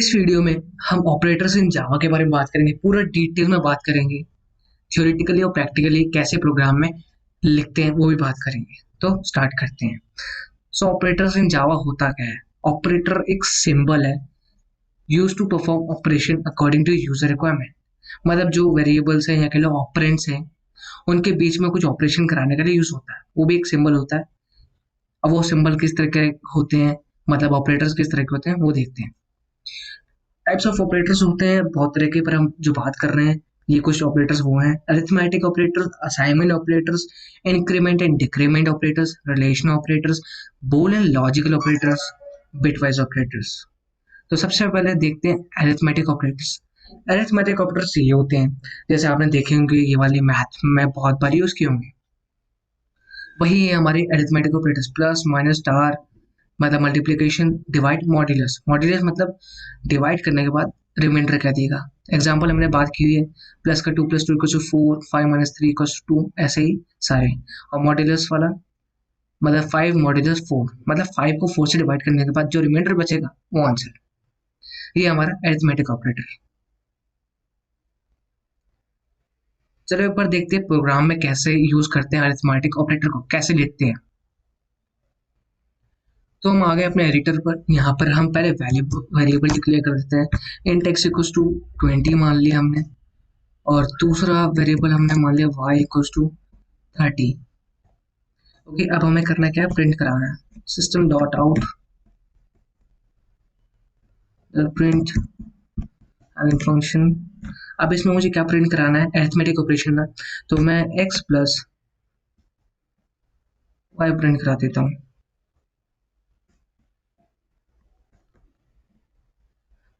इस वीडियो में हम ऑपरेटर्स इन जावा के बारे में बात करेंगे, पूरा डिटेल में बात करेंगे। थ्योरेटिकली और प्रैक्टिकली कैसे प्रोग्राम में लिखते हैं वो भी बात करेंगे। तो स्टार्ट करते हैं। सो ऑपरेटर्स इन जावा होता क्या है? ऑपरेटर एक सिंबल है use to perform operation according to user requirement. मतलब जो वेरिएबल्स हैं या कह लो ऑपरेंड्स हैं, उनके बीच में कुछ ऑपरेशन कराने के लिए यूज होता है, वो भी एक सिंबल होता है। अब वो सिंबल किस तरह के होते हैं, मतलब ऑपरेटर्स किस तरह के होते हैं, वो देखते हैं। टाइप्स ऑफ ऑपरेटर्स होते हैं बहुत तरह के, पर हम जो बात कर रहे हैं ये कुछ ऑपरेटर्स वो हैं: arithmetic operators, assignment operators, increment and decrement operators, relation operators, bool and logical operators, bitwise operators. तो सबसे पहले देखते हैं अरिथमेटिक ऑपरेटर्स। अरिथमेटिक ऑपरेटर्स ये होते हैं, जैसे आपने देखे होंगे ये वाली मैथ में बहुत बार यूज किए होंगे, वही है हमारे arithmetic operators. Plus minus star, मतलब मल्टीप्लिकेशन, डिवाइड, मॉड्यूलस। मॉड्यूलस मतलब डिवाइड करने के बाद रिमाइंडर क्या देगा। एग्जाम्पल हमने बात की हुई है, प्लस का 2 + 2 = 4, 5 - 3 = 2, ऐसे ही सारे। और मॉड्यूलस वाला मतलब 5 - 4, मतलब 5 को 4 से डिवाइड करने के बाद जो रिमाइंडर बचेगा वो आंसर। ये हमारा अरिथमेटिक ऑपरेटर। चलो एक बार देखते हैं प्रोग्राम में कैसे यूज करते हैं अरिथमेटिक ऑपरेटर को, कैसे लिखते हैं। तो हम आ गए अपने एडिटर पर। यहाँ पर हम पहले वेरिएबल डिक्लेयर कर देते हैं। इंट x = 20 मान लिया हमने, और दूसरा वेरिएबल हमने मान लिया y = 30। ओके, अब हमें करना क्या है, प्रिंट कराना है। System dot out print function. अब इसमें मुझे क्या प्रिंट कराना है अरिथमेटिक ऑपरेशन में, तो मैं x + y प्रिंट करा देता हूँ।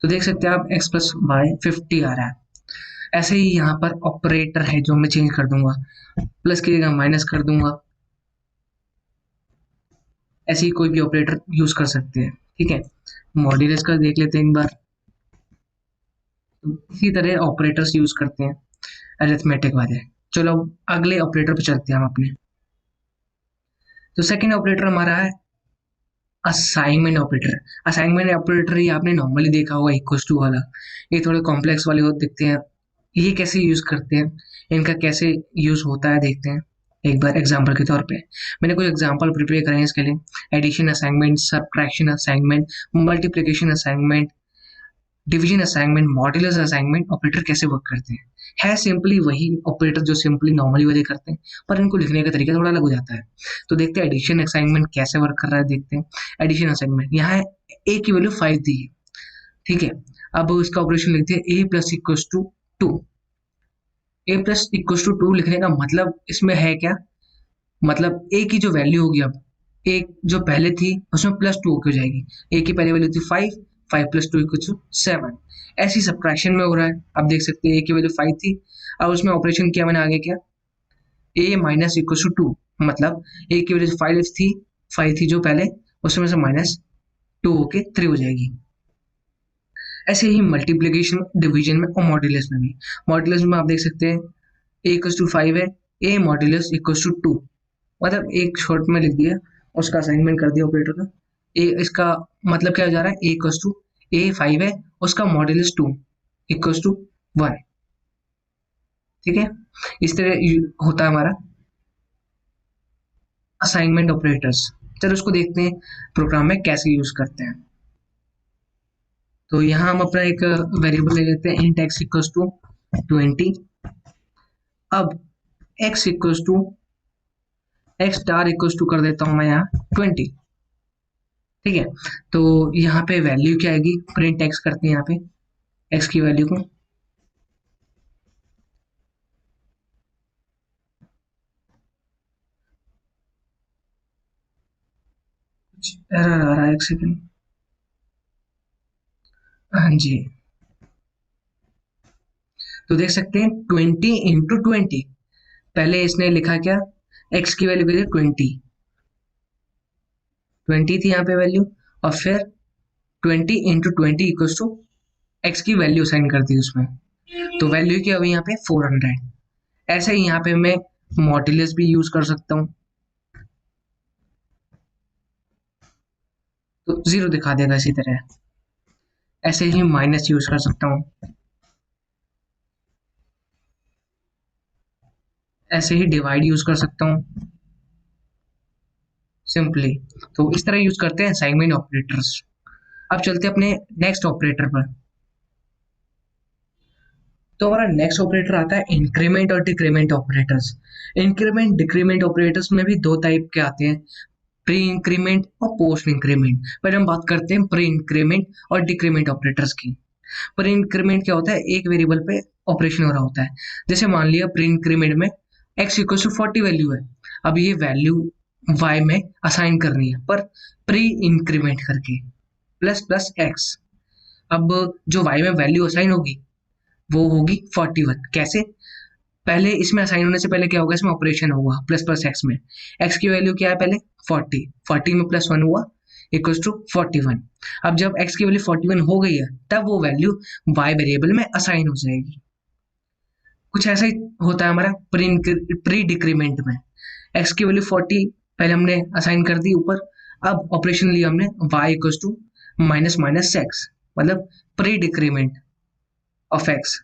तो देख सकते हैं आप x + y 50 आ रहा है। ऐसे ही यहाँ पर ऑपरेटर है जो मैं चेंज कर दूंगा, प्लस की जगह माइनस कर दूंगा। ऐसे ही कोई भी ऑपरेटर यूज कर सकते हैं, ठीक है। मॉड्यूलस का देख लेते हैं एक बार। तो इसी तरह ऑपरेटर्स यूज करते हैं अरिथमेटिक वाले। चलो अगले ऑपरेटर पे चलते हैं हम अपने। तो सेकंड ऑपरेटर हमारा है असाइनमेंट ऑपरेटर। असाइनमेंट ऑपरेटर ये आपने नॉर्मली देखा होगा, इक्वल टू वाला। ये थोड़े कॉम्प्लेक्स वाले हो दिखते हैं। ये कैसे यूज करते हैं, इनका कैसे यूज होता है देखते हैं एक बार एग्जाम्पल के तौर पे। मैंने कुछ एग्जाम्पल प्रिपेयर करे हैं इसके लिए। Addition assignment, subtraction assignment, multiplication assignment, division assignment, modulus assignment operator कैसे वर्क करते हैं। है सिंपली वही ऑपरेटर जो सिंपली नॉर्मली वाले करते हैं, पर इनको लिखने का तरीका थोड़ा अलग हो जाता है। तो देखते हैं एडिशन असाइनमेंट कैसे वर्क कर रहा है, देखते हैं। एडिशन असाइनमेंट, यहाँ ए की वैल्यू 5 दी है, ठीक है। अब इसका ऑपरेशन लिखते हैं a + = 2। a + = 2 लिखने का मतलब इसमें है क्या, मतलब a की जो वैल्यू होगी, अब a जो पहले थी उसमें +2 हो जाएगी। a की पहली वैल्यू थी 5, 5 + 2 = 7। ऐसी सब्ट्रैक्शन में हो रहा है। अब देख सकते हैं a की वैल्यू 5 थी, अब उसमें ऑपरेशन किया मैंने आगे क्या, a - 2, मतलब a की वैल्यू 5 थी, 5 थी जो पहले, उसमें से -2 होके 3 हो जाएगी। ऐसे ही मल्टीप्लीकेशन, डिवीजन में और मॉड्यूलस में भी। मॉड्यूलस में आप देख सकते हैं a = 5 है, a मॉड्यूलस = 2, मतलब एक शॉर्ट में लिख दिया, उसका असाइनमेंट कर दिया ऑपरेटर का। ए इसका मतलब क्या हो जा रहा है, a 5 है, उसका मॉड्यूलस 2 = 1, ठीक है। इस तरह होता है हमारा असाइनमेंट ऑपरेटर्स। चलो उसको देखते हैं प्रोग्राम में कैसे यूज करते हैं। तो यहाँ हम अपना एक वेरिएबल ले लेते हैं, इंट x = 20। अब x कर देता हूँ मैं यहाँ 20, ठीक है। तो यहाँ पे वैल्यू क्या आएगी, प्रिंट x करते हैं यहाँ पे x की वैल्यू को। एरर आ रहा है, एक सेकंड। हाँ जी, तो देख सकते हैं 20 × 20। पहले इसने लिखा क्या, x की वैल्यू की 20 थी यहाँ पे वैल्यू, और फिर 20 × 20 = x की वैल्यू साइन कर दी उसमें। तो वैल्यू क्या हुई यहाँ पे 400। ऐसे ही यहाँ पे मैं मॉड्यूलस भी यूज कर सकता हूँ, तो 0 दिखा देगा इसी तरह। ऐसे ही माइनस यूज कर सकता हूँ, ऐसे ही डिवाइड यूज कर सकता हूँ सिंपली। तो इस तरह यूज करते हैं असाइनमेंट ऑपरेटर्स। अब चलते हैं अपने नेक्स्ट ऑपरेटर पर। तो हमारा नेक्स्ट ऑपरेटर आता है इंक्रीमेंट और decrement operators. Increment decrement operators में भी दो टाइप के आते हैं, प्री इंक्रीमेंट और पोस्ट इंक्रीमेंट। पहले हम बात करते हैं प्री इंक्रीमेंट और डिक्रीमेंट ऑपरेटर्स की। प्री इंक्रीमेंट क्या होता है, एक वेरिएबल पे ऑपरेशन हो रहा होता है। जैसे मान लिया प्री इंक्रीमेंट में x इक्वल टू 40 वैल्यू है, अब ये वैल्यू y में असाइन करनी है, पर प्री इंक्रीमेंट करके प्लस प्लस एक्स। अब जो y में वैल्यू असाइन होगी वो होगी 41। कैसे, पहले इसमें असाइन होने से पहले क्या होगा, इसमें ऑपरेशन होगा प्लस प्लस एक्स में। एक्स की वैल्यू क्या है पहले 40, 40 में प्लस 1 हुआ इक्वल टू 41। अब जब एक्स की वैल्यू 41 हो गई है तब वो वैल्यू वाई वेरिएबल में असाइन हो जाएगी। कुछ ऐसा ही होता है हमारा प्री डिक्रीमेंट में। एक्स की वैल्यू 40 पहले हमने असाइन कर दी ऊपर, अब ऑपरेशन लिया हमने y equal to minus minus x, मतलब प्री डिक्रीमेंट ऑफ एक्स।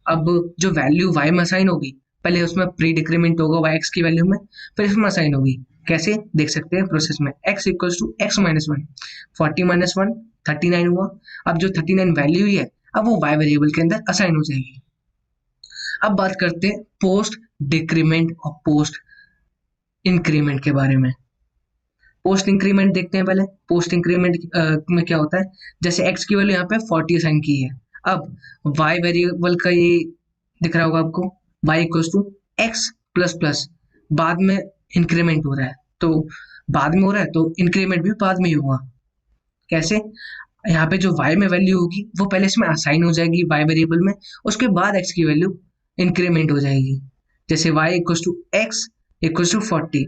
अब जो वैल्यू y में असाइन होगी पहले उसमें प्री डिक्रीमेंट होगा y x की वैल्यू में, फिर इसमें असाइन होगी। कैसे देख सकते हैं प्रोसेस में, x equals to x minus one, 40 minus one 39 हुआ। अब जो 39 वैल्यू ही है अब वो y वेरिएबल के अंदर असाइन हो जाएगी। अब बात करते हैं पोस्ट डिक्रीमेंट और पोस्ट इंक्रीमेंट के बारे में। पोस्ट इंक्रीमेंट देखते हैं पहले। पोस्ट इंक्रीमेंट में क्या होता है, जैसे x की वैल्यू यहाँ पे 40 असाइन की है, अब y वेरिएबल का ये दिख रहा होगा आपको, y equals to x plus plus, बाद में इंक्रीमेंट हो रहा है तो बाद में हो रहा है तो इंक्रीमेंट भी बाद में ही होगा। कैसे, यहाँ पे जो y में वैल्यू होगी वो पहले इसमें असाइन हो जाएगी y वेरिएबल में, उसके बाद x की वैल्यू इंक्रीमेंट हो जाएगी। जैसे y equals to x equals to 40,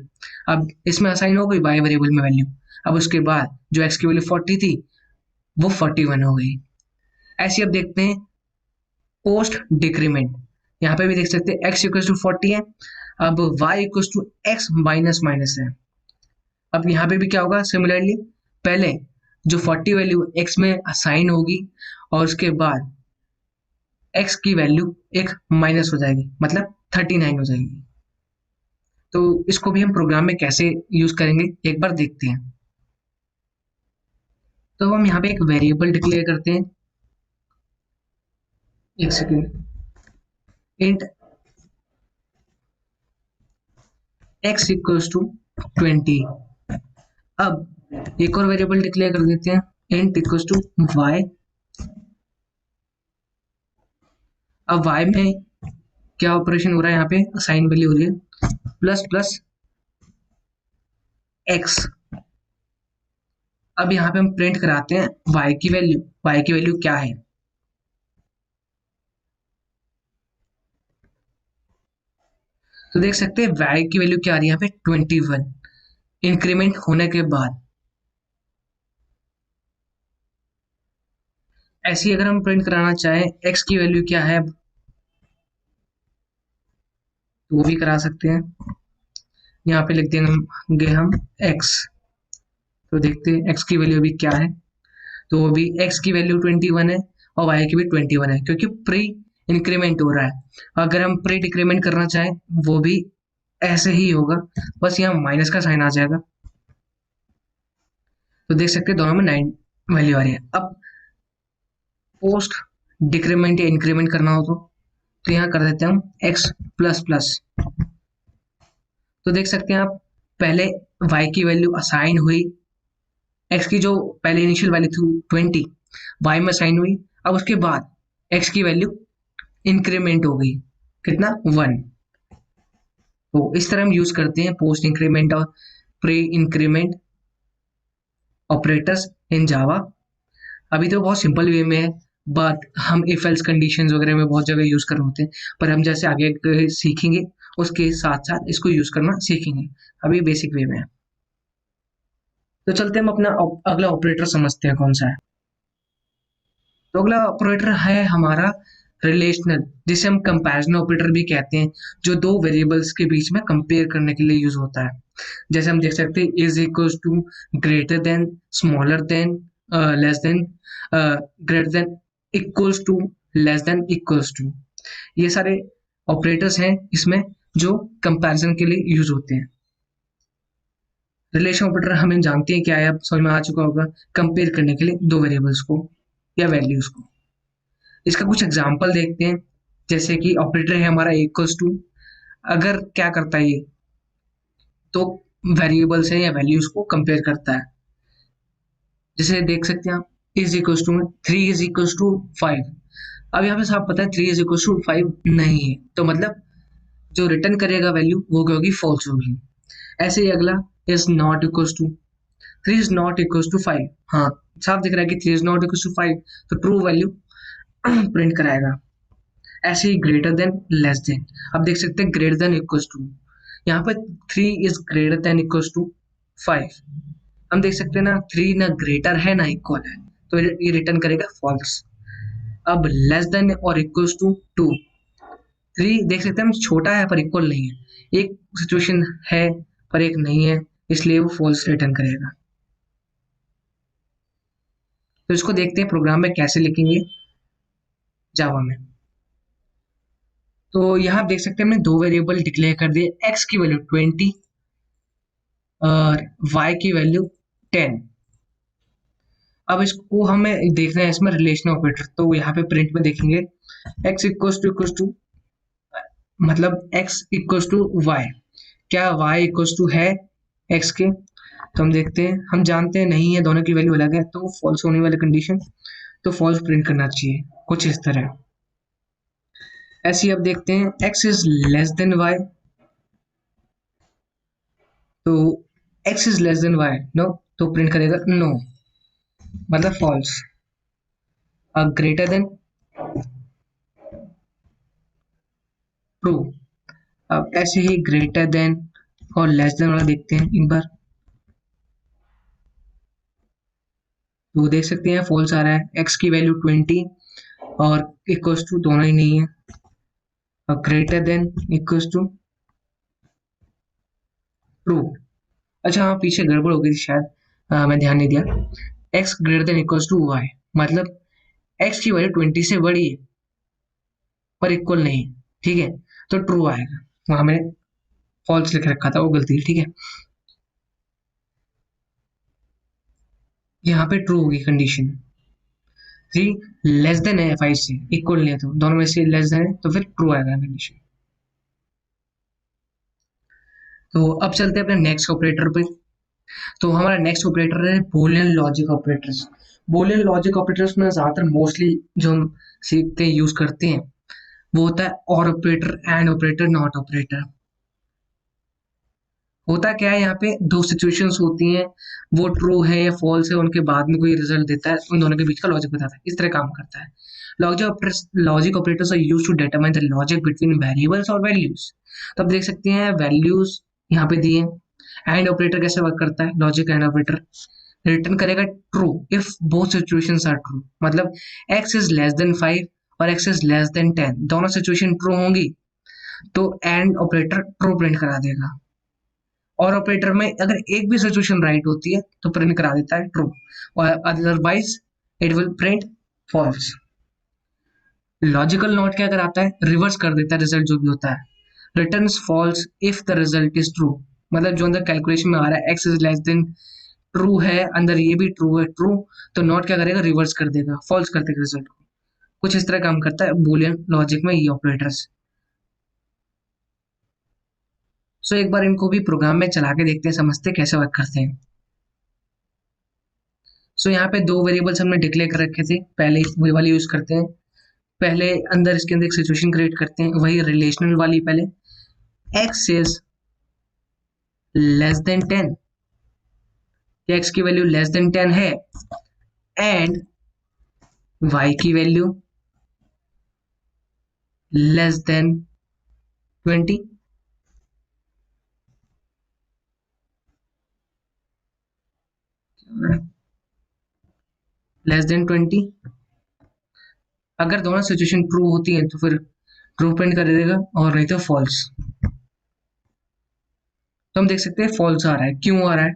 अब इसमें असाइन हो गई y वेरिएबल में वैल्यू, अब उसके बाद जो x की वैल्यू 40 थी वो 41 हो गई। ऐसे अब देखते हैं पोस्ट डिक्रीमेंट। यहाँ पे भी देख सकते हैं x इक्वल टू 40 है, अब y equal to x minus minus है। अब यहाँ पे भी क्या होगा, सिमिलरली पहले जो 40 वैल्यू x में असाइन होगी और उसके बाद x की वैल्यू एक माइनस हो जाएगी, मतलब 39 हो जाएगी। तो इसको भी हम प्रोग्राम में कैसे यूज करेंगे एक बार देखते हैं। तो हम यहाँ पे एक वेरिएबल डिक्लेयर करते हैं, एक second, int x equals to 20। अब एक और वेरिएबल डिक्लेयर कर देते हैं, इंट इक्वल्स टू y। अब y में क्या ऑपरेशन हो रहा है, यहाँ पे असाइन वैल्यू हो रही है प्लस प्लस x। अब यहाँ पे हम प्रिंट कराते हैं y की वैल्यू, y की वैल्यू क्या है, तो देख सकते हैं y की वैल्यू क्या आ रही है यहाँ पे 21 इंक्रीमेंट होने के बाद। ऐसी अगर हम प्रिंट कराना चाहें x की वैल्यू क्या है तो वो भी करा सकते हैं। यहाँ पे लिख देंगे हम x, तो देखते हैं x की वैल्यू भी क्या है, तो वो भी x की वैल्यू 21 है और y की भी 21 है, क्योंकि प्री इंक्रीमेंट हो रहा है। अगर हम प्री डिक्रीमेंट करना चाहें वो भी ऐसे ही होगा, बस यहाँ माइनस का साइन आ जाएगा। तो देख सकते हैं दोनों में 9 वैल्यू आ रही है। अब पोस्ट डिक्रीमेंट या इंक्रीमेंट करना हो तो यहाँ कर देते हैं हम x प्लस प्लस। तो देख सकते हैं आप पहले y की वैल्यू असाइन हुई, x की जो पहले इनिशियल वैल्यू थी 20 y में असाइन हुई, अब उसके बाद x की वैल्यू इंक्रीमेंट हो गई, कितना 1। तो इस तरह हम यूज करते हैं पोस्ट इंक्रीमेंट और प्री इंक्रीमेंट ऑपरेटर्स इन जावा। अभी तो बहुत सिंपल वे में है, बट हम इफ एल्स कंडीशंस वगैरह में बहुत जगह यूज कर रहे होते हैं, पर हम जैसे आगे सीखेंगे उसके साथ साथ इसको यूज करना सीखेंगे, अभी बेसिक वे में है। तो चलते हम अपना अगला ऑपरेटर समझते हैं कौन सा है। तो अगला ऑपरेटर है हमारा रिलेशनल, जिसे हम कंपैरिजन ऑपरेटर भी कहते हैं, जो दो वेरिएबल्स के बीच में कंपेयर करने के लिए यूज होता है। जैसे हम देख सकते हैं is equal to, greater than, smaller than, less than, greater than, equals to, less than, equals to, ये सारे ऑपरेटर्स हैं इसमें जो कंपैरिजन के लिए यूज होते हैं। रिलेशन ऑपरेटर हमें जानते हैं क्या है, अब समझ में आ चुका होगा, कंपेयर करने के लिए दो वेरिएबल्स को या वैल्यूज को। इसका कुछ एग्जांपल देखते हैं, जैसे कि ऑपरेटर है हमारा इक्वल्स टू, अगर क्या करता है ये, तो वेरिएबल्स है या वैल्यूज को कंपेयर करता है। जैसे देख सकते हैं आप, इज इक्वल्स टू में 3 इज इक्वल्स टू 5। अब यहाँ पे साफ पता है 3 इज इक्वल्स टू 5 नहीं है, तो मतलब जो रिटर्न करेगा वैल्यू वो क्या होगी, फॉल्स होगी। ऐसे ही अगला, is not equals to 3 is not equals to 5, हाँ साफ दिख रहा है कि 3 इज नॉट इक्वल्स टू 5, तो ट्रू वैल्यू प्रिंट कराएगा। ऐसे ही ग्रेटर देन, लेस देन, अब देख सकते हैं ग्रेटर देन इक्वल्स टू, यहाँ पर 3 is greater than equals to 5, हम देख सकते हैं ना 3 ना ग्रेटर है ना इक्वल है, तो ये रिटर्न करेगा फॉल्स। अब लेस देन और इक्वल्स टू 2, 3 देख सकते हैं हम छोटा है पर इक्वल नहीं है, एक सिचुएशन है पर एक नहीं है, इसलिए वो फॉल्स रिटर्न करेगा। तो इसको देखते हैं प्रोग्राम में कैसे लिखेंगे जावा में। तो यहाँ देख सकते हैं हमने दो वेरिएबल डिक्लेयर कर दिए, एक्स की वैल्यू 20 और y की वैल्यू 10। अब इसको हमें देखना है इसमें रिलेशनल ऑपरेटर, तो यहाँ पे प्रिंट में देखेंगे x इक्वल्स टू मतलब x इक्वल्स टू y, क्या y इक्वल्स टू है x के, तो हम देखते हैं, हम जानते हैं नहीं है, दोनों की वैल्यू अलग है, तो फॉल्स होने वाली कंडीशन, तो फॉल्स प्रिंट करना चाहिए कुछ इस तरह। ऐसे ही अब देखते हैं x is less than y, तो x is less than y no, तो प्रिंट करेगा नो, मतलब फॉल्स। अब ग्रेटर देन, ट्रू। अब ऐसे ही ग्रेटर देन और लेस देन वाला देखते हैं एक बार, तो देख सकते हैं फॉल्स आ रहा है, x की वैल्यू 20 और इक्वल्स टू दोनों ही नहीं है, और greater than equals to true. अच्छा हाँ, पीछे गड़बड़ हो गई थी शायद, मैं ध्यान नहीं दिया, x greater than equals to y, मतलब x की वैल्यू 20 से बड़ी है पर इक्वल नहीं, ठीक है, तो ट्रू आएगा, वहां मैंने फॉल्स लिख रखा था, वो गलती, ठीक है, यहाँ पे ट्रू होगी कंडीशन। 3 लेस देन है 5 से, इक्वल नहीं है, तो दोनों में से लेस देन है तो फिर ट्रू आएगा कंडीशन। तो अब चलते हैं अपने नेक्स्ट ऑपरेटर पे। तो हमारा नेक्स्ट ऑपरेटर है Boolean logic operators. Boolean logic operators में ज्यादातर मोस्टली जो हम सीखते हैं यूज करते हैं वो होता है और operator, and operator, not operator. होता क्या है, यहाँ पे दो सिचुएशंस होती हैं, वो ट्रू है या फॉल्स है, उनके बाद में कोई रिजल्ट देता है, उन दोनों के बीच का लॉजिक बताता है, इस तरह काम करता है। Logic operators are used to determine the logic between variables और वैल्यूज। तो आप देख सकते हैं वैल्यूज यहाँ पे दिए। एंड ऑपरेटर कैसे वर्क करता है, लॉजिक एंड ऑपरेटर रिटर्न करेगा true if both situations are true, मतलब x इज लेस देन 5 और x इज लेस देन 10, दोनों सिचुएशन ट्रू होंगी तो एंड ऑपरेटर ट्रू प्रिंट करा देगा। और ऑपरेटर में अगर एक भी सिचुएशन राइट होती है तो प्रिंट करा देता है ट्रू, और otherwise it will print false. Logical not क्या कराता है, रिवर्स कर देता है रिजल्ट जो भी होता है, returns false if the result is true, मतलब जो अंदर कैलकुलेशन में आ रहा है x is less than true है, अंदर ये भी ट्रू है ट्रू, तो नॉट क्या करेगा, रिवर्स कर देगा, फॉल्स कर देगा रिजल्ट को। कुछ इस तरह काम करता है बूलियन लॉजिक में ये ऑपरेटर्स। सो एक बार इनको भी प्रोग्राम में चला के देखते हैं, समझते हैं कैसे वर्क करते हैं। सो यहाँ पे दो वेरिएबल्स हमने डिक्लेयर कर रखे थे, पहले वही वाली यूज करते हैं, पहले अंदर इसके अंदर एक सिचुएशन क्रिएट करते हैं, वही रिलेशनल वाली, पहले x is less then 10, x की वैल्यू लेस देन 10 है, एंड y की value less than 20। Less than 20, अगर दोनों सिचुएशन ट्रू होती है तो फिर ट्रू प्रिंट कर देगा, और नहीं तो फॉल्स। तो हम देख सकते हैं फॉल्स आ रहा है, क्यों आ रहा है,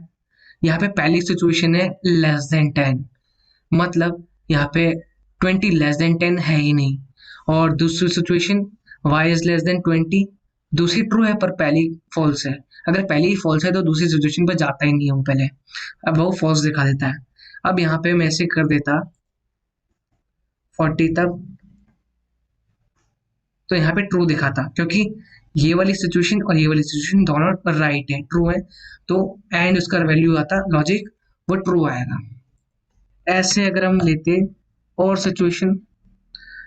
यहाँ पे पहली सिचुएशन है लेस देन 10, मतलब यहाँ पे 20 <10 है ही नहीं। और दूसरी सिचुएशन y इज <20, दूसरी ट्रू है पर पहली फॉल्स है। अगर पहली फॉल्स है तो दूसरी सिचुएशन पर जाता ही नहीं है वो पहले, अब वो फॉल्स दिखा देता है। अब यहाँ पे मैं ऐसे कर देता 40 तक, तो यहाँ पे ट्रू दिखाता क्योंकि ये वाली सिचुएशन और ये वाली सिचुएशन दोनों राइट है, ट्रू है। तो एंड उसका वैल्यू आता लॉजिक, वो ट्रू आएगा। ऐसे अगर हम लेते और सिचुएशन,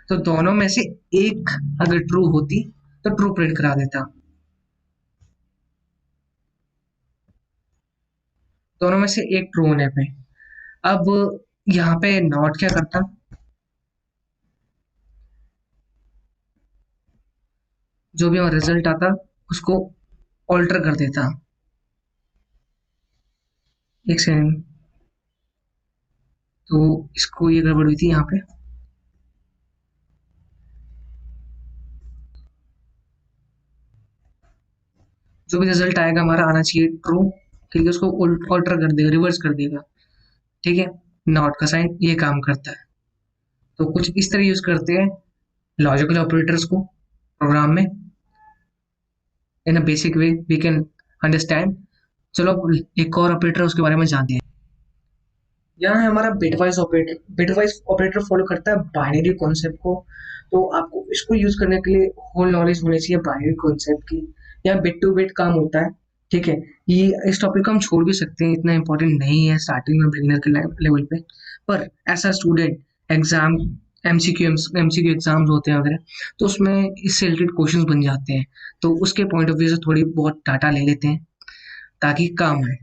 तो दोनों में से एक अगर ट्रू होती तो ट्रू प्रिंट करा देता, दोनों में से एक ट्रू होने पे। अब यहाँ पे नॉट क्या करता, जो भी रिजल्ट आता उसको ऑल्टर कर देता। एक सेकंड, तो इसको ये गड़बड़ हुई थी यहाँ पे। जो भी रिजल्ट आएगा हमारा आना चाहिए ट्रू, ठीक है, उसको ऑल्टर कर देगा, रिवर्स कर देगा, ठीक है। नॉट का साइन ये काम करता है। तो कुछ इस तरह यूज करते हैं लॉजिकल ऑपरेटर्स को प्रोग्राम में, in a basic way we can understand. चलो अब एक और ऑपरेटर उसके बारे में जानते हैं। यहाँ है हमारा bitwise operator. Bitwise operator follow करता है बाइनरी कॉन्सेप्ट को। तो आपको इसको यूज करने के लिए होल नॉलेज होनी चाहिए बाइनरी कॉन्सेप्ट की। यहाँ बिट टू बिट काम होता है, ठीक है। ये इस टॉपिक को हम छोड़ भी सकते हैं, इतना इंपॉर्टेंट नहीं है स्टार्टिंग में बिगिनर के लेवल पे। पर ऐसा स्टूडेंट एग्जाम, एमसीक्यू एग्जाम्स होते हैं वगैरह, तो उसमें इससे रिलेटेड क्वेश्चंस बन जाते हैं। तो उसके पॉइंट ऑफ व्यू से थोड़ी बहुत डाटा ले लेते हैं ताकि काम आए।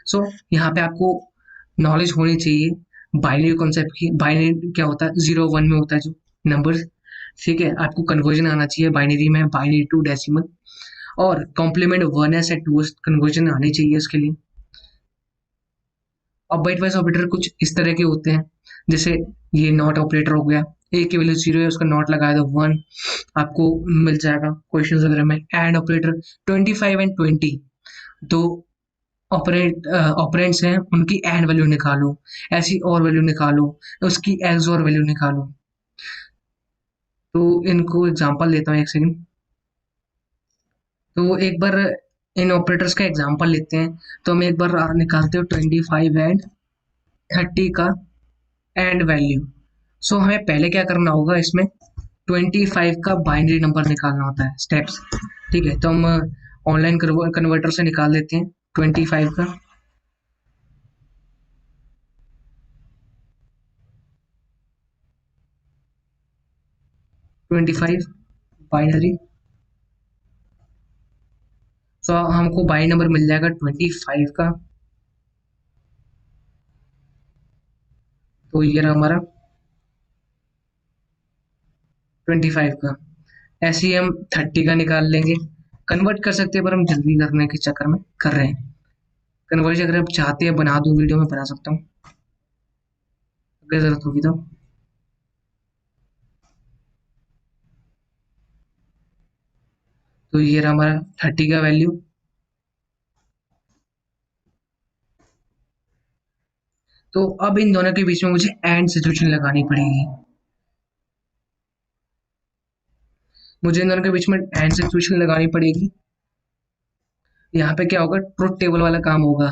सो यहाँ पे आपको नॉलेज होनी चाहिए बाइनरी कॉन्सेप्ट की। बाइनरी क्या होता है, 0 1 में होता है जो नंबर, ठीक है। आपको कन्वर्जन आना चाहिए बाइनरी में, बाइनरी टू डेसिमल, और कॉम्प्लीमेंट 1s या 2s कन्वर्जन आनी चाहिए इसके लिए। अब बाइट वाइज ऑपरेटर कुछ इस तरह के होते हैं, जैसे ये नॉट ऑपरेटर हो गया, ए की वैल्यू 0 है, उसका नॉट लगाया तो 1 आपको मिल जाएगा क्वेश्चन वगैरह में। एंड ऑपरेटर 25 और 20, दो ऑपरेंड्स हैं, उनकी एंड वैल्यू निकालो, ऐसी और वैल्यू निकालो, उसकी एक्स और वैल्यू निकालो। तो इनको एग्जांपल लेता हूँ, एक सेकंड। तो एक बार इन ऑपरेटर्स का एग्जांपल लेते हैं। तो हम एक बार निकालते हो 25 और 30 का एंड वैल्यू। सो हमें पहले क्या करना होगा इसमें, 25 का बाइनरी नंबर निकालना होता है, स्टेप्स, ठीक है। तो हम ऑनलाइन कन्वर्टर से निकाल लेते हैं 25 का। 25 बाइनरी, तो हमको बाइनरी नंबर मिल जाएगा 25 का। तो ये रहा हमारा 25 का। ऐसे ही हम 30 का निकाल लेंगे। कन्वर्ट कर सकते हैं पर हम जल्दी करने के चक्कर में कर रहे हैं। कन्वर्जन अगर आप चाहते हैं बना दूं, वीडियो में बना सकता हूँ अगर जरूरत होगी तो। तो ये रहा हमारा 30 का वैल्यू। तो अब इन दोनों के बीच में मुझे एंड सिचुएशन लगानी पड़ेगी। मुझे इन दोनों के बीच में एंड सिचुएशन लगानी पड़ेगी। यहाँ पे क्या होगा, ट्रुथ टेबल वाला काम होगा,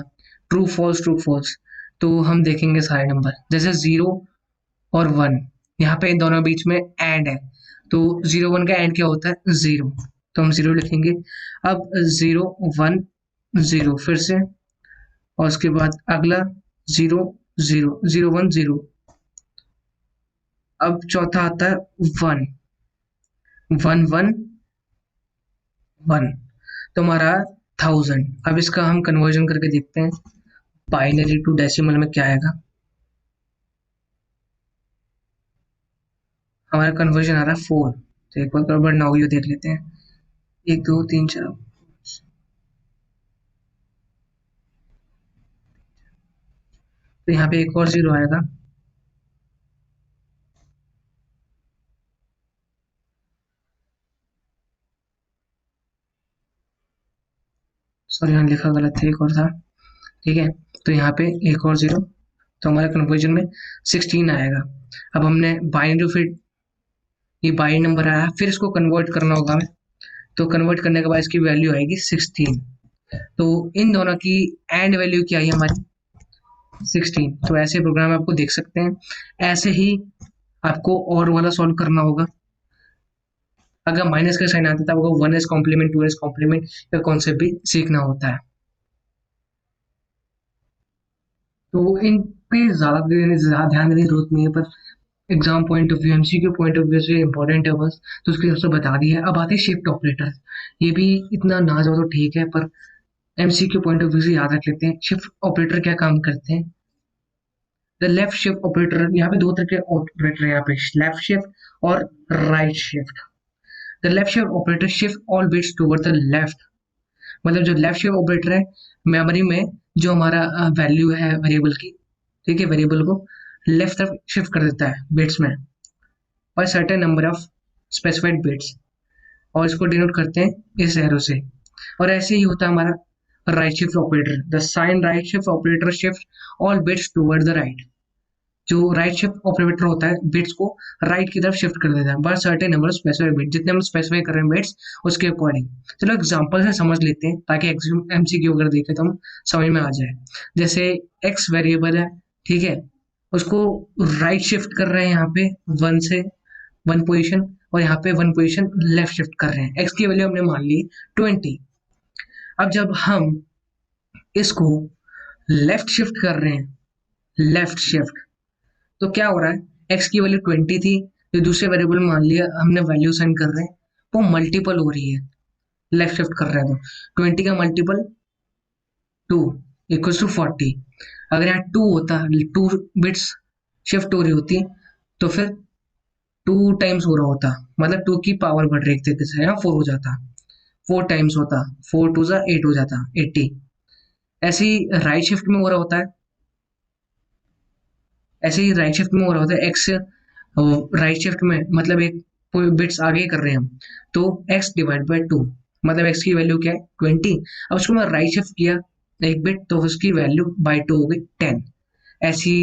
ट्रू फॉल्स ट्रू फॉल्स। तो हम देखेंगे सारे नंबर, जैसे 0 और 1, यहाँ पे इन दोनों के बीच में एंड है। तो 0 1 का एंड क्या होता है, 0, तो हम 0 लिखेंगे। अब 0 1 0 फिर से, और उसके बाद अगला 0 0 0 1 0। अब चौथा आता है 1 1 1 1, तो हमारा 1000। अब इसका हम कन्वर्जन करके देखते हैं बाइनरी टू डेसिमल में क्या आएगा। हमारा कन्वर्जन आ रहा है 4। तो एक बार गड़बड़ ना होगी देख लेते हैं, 1 2 3 4। तो यहाँ पे एक और 0 आएगा। सॉरी यहाँ लिखा गलत था, एक और था, ठीक है। तो यहाँ पे एक और 0, तो हमारे कन्वर्जन में 16 आएगा। अब हमने बाइनरी फिर ये बाइनरी नंबर आया, फिर इसको कन्वर्ट करना होगा हमें। तो कन्वर्ट करने के बाद इसकी वैल्यू आएगी 16। तो इन दोनों की एंड वैल्यू क्या आई हमारी 16। तो ऐसे प्रोग्राम आपको देख सकते हैं। ऐसे ही आपको और वाला सॉल्व करना होगा। अगर माइनस का साइन आता है तो आपको 1s कॉम्प्लीमेंट 2s कॉम्प्लीमेंट का कॉन्सेप्ट भी सीखना होता है। तो इन पे ज्यादा ध्यान देने की जरूरत नहीं है, पर exam point of view MCQ point of view से इंपॉर्टेंट है बस, तो उसके हिसाब से बता दिया है। अब आते हैं शिफ्ट ऑपरेटर। ये भी इतना ना जाओ तो ठीक है, पर एमसीक्यू पॉइंट ऑफ व्यू से याद रख लेते हैं। शिफ्ट ऑपरेटर क्या काम करते हैं। द लेफ्ट शिफ्ट ऑपरेटर, यहाँ पे दो तरह के ऑपरेटर है, यहाँ पे लेफ्ट शिफ्ट और right shift. The left shift operator shift all bits toward the left. मतलब जो लेफ्ट शिफ्ट ऑपरेटर है, मेमोरी में जो हमारा वैल्यू है वेरिएबल की, ठीक है, वेरिएबल को लेफ्ट तरफ शिफ्ट कर देता है बिट्स में, और certain number of specified bits, और इसको डिनोट करते हैं इस एरो से। और ऐसे ही होता है हमारा right shift operator. The sign right shift operator shift all bits toward the right. जो राइट शिफ्ट ऑपरेटर होता है बिट्स को राइट की तरफ शिफ्ट कर देता है, but certain number of specified bit, जितने हम स्पेसिफाई कर रहे हैं बिट्स उसके अकॉर्डिंग। चलो एग्जांपल से समझ लेते हैं ताकि एमसीक्यू अगर देखें तो हम समझ में आ जाए। जैसे एक्स वेरिएबल है, ठीक है, उसको राइट शिफ्ट कर रहे हैं यहाँ पे 1 से 1 पोजीशन, और यहाँ पे 1 पोजीशन लेफ्ट शिफ्ट कर रहे हैं। एक्स की वैल्यू हमने मान ली 20। अब जब हम इसको लेफ्ट शिफ्ट कर रहे हैं, लेफ्ट शिफ्ट, तो क्या हो रहा है, एक्स की वैल्यू 20 थी, जो दूसरे वेरिएबल मान लिया हमने वैल्यू सेंड कर रहे हैं, वो मल्टीपल हो रही है, लेफ्ट शिफ्ट कर रहे हैं तो 20 का मल्टीपल 2 इक्वल्स टू 40। अगर यहाँ 2 होता, 2 बिट्स शिफ्ट हो रही होती, तो फिर 2 टाइम्स हो रहा होता, मतलब 2 की पावर बढ़ रही तरीके से, यहाँ 4 हो जाता, 4 टाइम्स होता, 4 2 जा 8 हो जाता, 80। ऐसे ही राइट शिफ्ट में हो रहा होता है, ऐसे ही राइट शिफ्ट में हो रहा होता है। एक्स राइट शिफ्ट में मतलब एक कोई बिट्स आगे कर रहे हैं हम, तो x डिवाइड बाई 2, मतलब x की वैल्यू क्या है 20। अब उसको मैं राइट शिफ्ट किया एक बिट, तो उसकी वैल्यू बाई 2 हो गई 10। ऐसी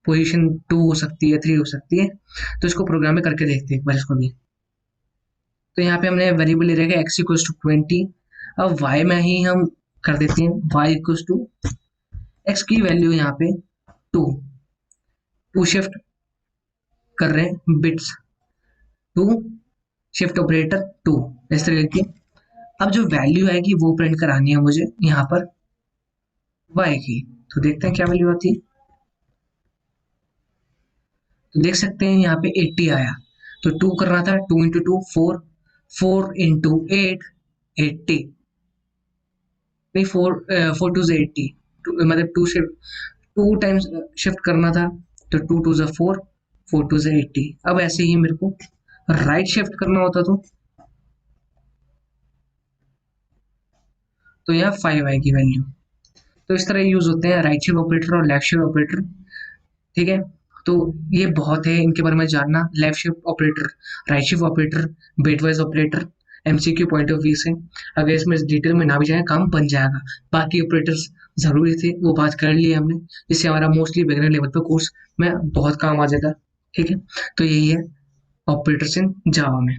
पोजीशन 2 हो सकती है, 3 हो सकती है। तो इसको प्रोग्राम में करके देखते हैं एक बार इसको भी। तो यहाँ पे हमने वेरिएबल ले रहेगा x इक्वल्स टू 20। अब y में ही हम कर देते हैं y इक्वल्स टू x की वैल्यू यहाँ पे 2 शिफ्ट कर रहे हैं बिट्स, 2 शिफ्ट ऑपरेटर 2, इस तरह की। अब जो वैल्यू आएगी वो प्रिंट करानी है मुझे यहाँ पर y की। तो देखते हैं क्या वैल्यू आती है। तो देख सकते हैं यहाँ पे 80 आया। तो 2 करना था, 2 इंटू 2 4, 4 इंटू 8 80, नहीं 4 टू 80, मतलब 2 शिफ्ट 2 टाइम्स शिफ्ट करना था, तो 2 टू 4, 4 टू 80। अब ऐसे ही मेरे को राइट शिफ्ट करना होता तो यहाँ 5 आएगी वैल्यू। तो इस तरह यूज होते हैं राइट शिफ्ट ऑपरेटर और लेफ्ट शिफ्ट ऑपरेटर, ठीक है। तो ये बहुत है इनके बारे में जानना, left shift operator, right shift operator, bitwise operator, MCQ point of view से। अगर इसमें डिटेल में ना भी जाए काम बन जाएगा। बाकी ऑपरेटर्स जरूरी थे, वो बात कर ली हमने, जिससे हमारा मोस्टली बिगिनर लेवल पे कोर्स में बहुत काम आ जाएगा, ठीक है। तो यही है ऑपरेटर्स इन जावा में।